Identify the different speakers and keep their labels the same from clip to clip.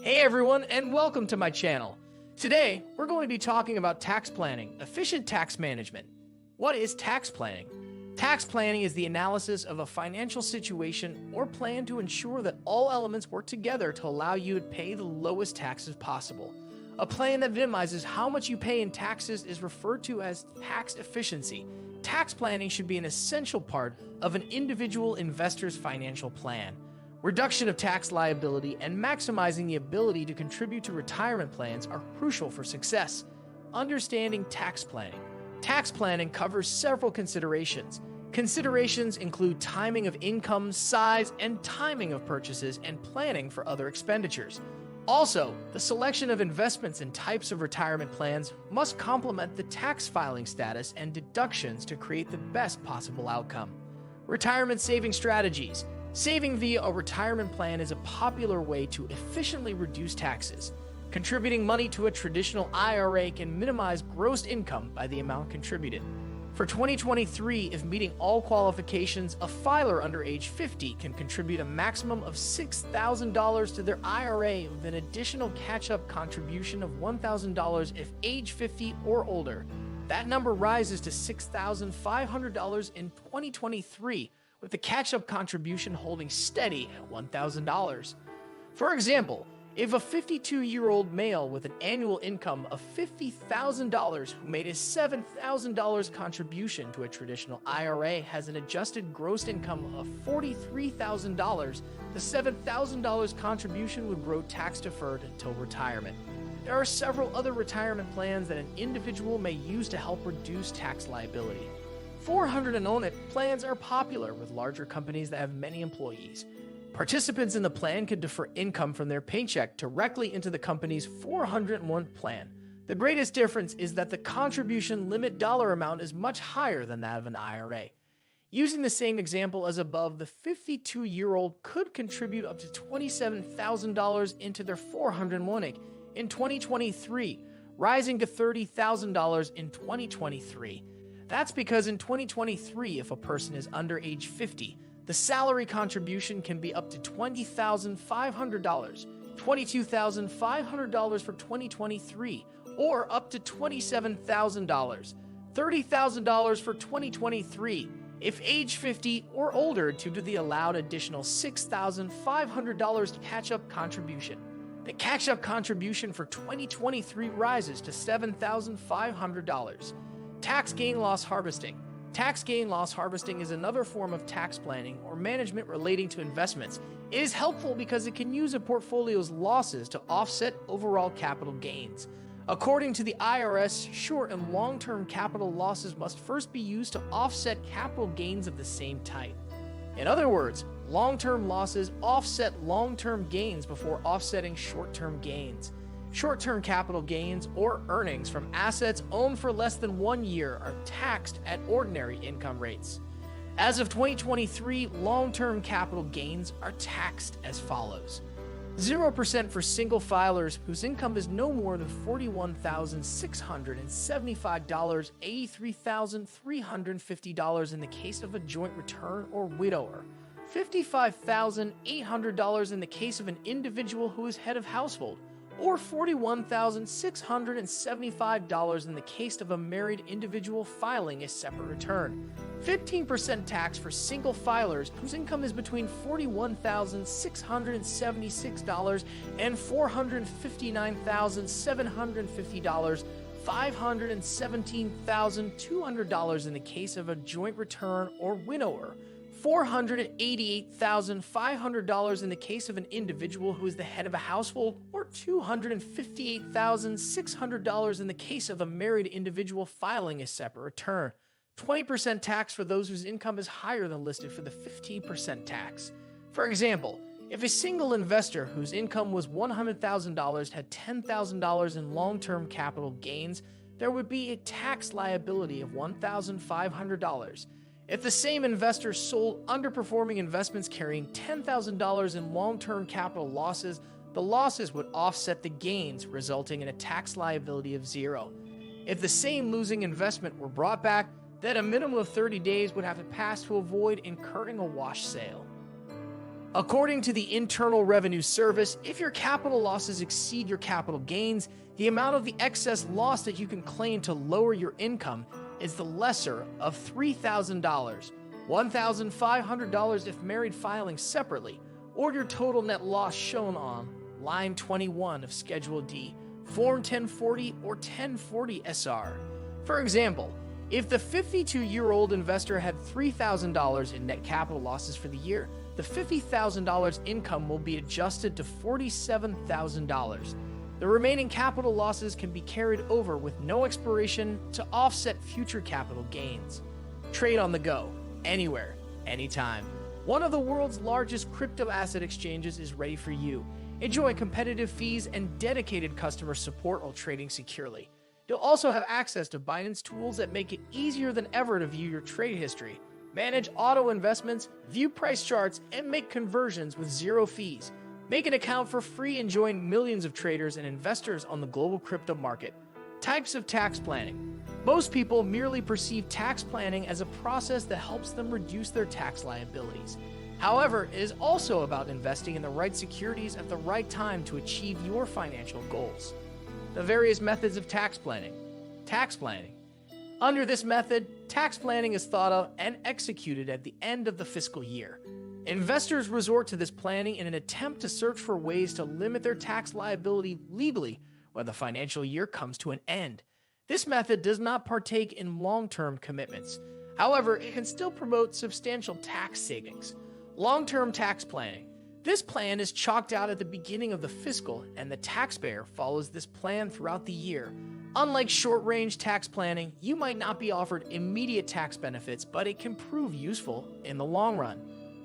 Speaker 1: Hey everyone, and welcome to my channel. Today, we're going to be talking about tax planning, efficient tax management. What is tax planning? Tax planning is the analysis of a financial situation or plan to ensure that all elements work together to allow you to pay the lowest taxes possible. A plan that minimizes how much you pay in taxes is referred to as tax efficiency. Tax planning should be an essential part of an individual investor's financial plan. Reduction of tax liability and maximizing the ability to contribute to retirement plans are crucial for success. Understanding tax planning. Tax planning covers several considerations. Considerations include timing of income, size, and timing of purchases, and planning for other expenditures. Also, the selection of investments and types of retirement plans must complement the tax filing status and deductions to create the best possible outcome. Retirement saving strategies. Saving via a retirement plan is a popular way to efficiently reduce taxes. Contributing money to a traditional IRA can minimize gross income by the amount contributed. For 2023, if meeting all qualifications, a filer under age 50 can contribute a maximum of $6,000 to their IRA with an additional catch-up contribution of $1,000 if age 50 or older. That number rises to $6,500 in 2023, with the catch-up contribution holding steady at $1,000. For example, if a 52-year-old male with an annual income of $50,000 who made a $7,000 contribution to a traditional IRA has an adjusted gross income of $43,000, the $7,000 contribution would grow tax-deferred until retirement. There are several other retirement plans that an individual may use to help reduce tax liability. 400 and own it plans are popular with larger companies that have many employees. Participants in the plan could defer income from their paycheck directly into the company's 401 plan. The greatest difference is that the contribution limit dollar amount is much higher than that of an IRA. Using the same example as above, the 52-year-old could contribute up to $27,000 into their 401 in 2023, rising to $30,000 in 2023. That's because in 2023, if a person is under age 50, the salary contribution can be up to $20,500, $22,500 for 2023, or up to $27,000, $30,000 for 2023, if age 50 or older due to the allowed additional $6,500 catch-up contribution. The catch-up contribution for 2023 rises to $7,500. Tax gain loss harvesting. Tax gain loss harvesting is another form of tax planning or management relating to investments. It is helpful because it can use a portfolio's losses to offset overall capital gains. According to the IRS, short and long-term capital losses must first be used to offset capital gains of the same type. In other words, long-term losses offset long-term gains before offsetting short-term gains. Short-term capital gains or earnings from assets owned for less than 1 year are taxed at ordinary income rates. As of 2023, long-term capital gains are taxed as follows. 0% for single filers whose income is no more than $41,675, $83,350 in the case of a joint return or widower, $55,800 in the case of an individual who is head of household, or $41,675 in the case of a married individual filing a separate return. 15% tax for single filers whose income is between $41,676 and $459,750, $517,200 in the case of a joint return or widower, $488,500 in the case of an individual who is the head of a household, or $258,600 in the case of a married individual filing a separate return. 20% tax for those whose income is higher than listed for the 15% tax. For example, if a single investor whose income was $100,000 had $10,000 in long-term capital gains, there would be a tax liability of $1,500. If the same investor sold underperforming investments carrying $10,000 in long-term capital losses, the losses would offset the gains, resulting in a tax liability of $0. If the same losing investment were brought back, then a minimum of 30 days would have to pass to avoid incurring a wash sale. According to the Internal Revenue Service, if your capital losses exceed your capital gains, the amount of the excess loss that you can claim to lower your income is the lesser of $3,000, $1,500 if married filing separately, or your total net loss shown on line 21 of Schedule D, Form 1040 or 1040 SR. For example, if the 52-year-old investor had $3,000 in net capital losses for the year, the $50,000 income will be adjusted to $47,000. The remaining capital losses can be carried over with no expiration to offset future capital gains. Trade on the go, anywhere, anytime. One of the world's largest crypto asset exchanges is ready for you. Enjoy competitive fees and dedicated customer support while trading securely. You'll also have access to Binance tools that make it easier than ever to view your trade history, manage auto investments, view price charts, and make conversions with zero fees. Make an account for free and join millions of traders and investors on the global crypto market. Types of tax planning. Most people merely perceive tax planning as a process that helps them reduce their tax liabilities. However, it is also about investing in the right securities at the right time to achieve your financial goals. The various methods of tax planning. Tax planning. Under this method, tax planning is thought of and executed at the end of the fiscal year. Investors resort to this planning in an attempt to search for ways to limit their tax liability legally when the financial year comes to an end. This method does not partake in long-term commitments. However, it can still promote substantial tax savings. Long-term tax planning. This plan is chalked out at the beginning of the fiscal, and the taxpayer follows this plan throughout the year. Unlike short-range tax planning, you might not be offered immediate tax benefits, but it can prove useful in the long run.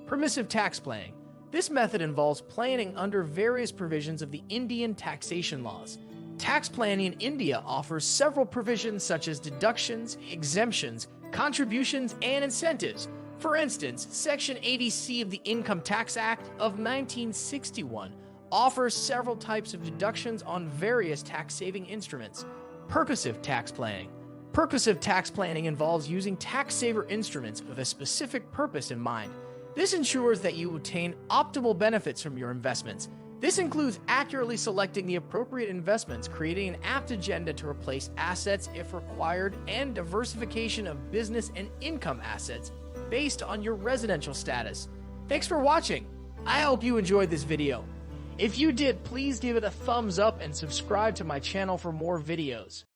Speaker 1: Permissive tax planning. This method involves planning under various provisions of the Indian taxation laws. Tax planning in India offers several provisions such as deductions, exemptions, contributions, and incentives. For instance, Section 80C of the Income Tax Act of 1961 offers several types of deductions on various tax-saving instruments. Purposive tax planning. Purposive tax planning involves using tax-saver instruments with a specific purpose in mind. This ensures that you obtain optimal benefits from your investments. This includes accurately selecting the appropriate investments, creating an apt agenda to replace assets if required, and diversification of business and income assets based on your residential status. Thanks for watching. I hope you enjoyed this video. If you did, please give it a thumbs up and subscribe to my channel for more videos.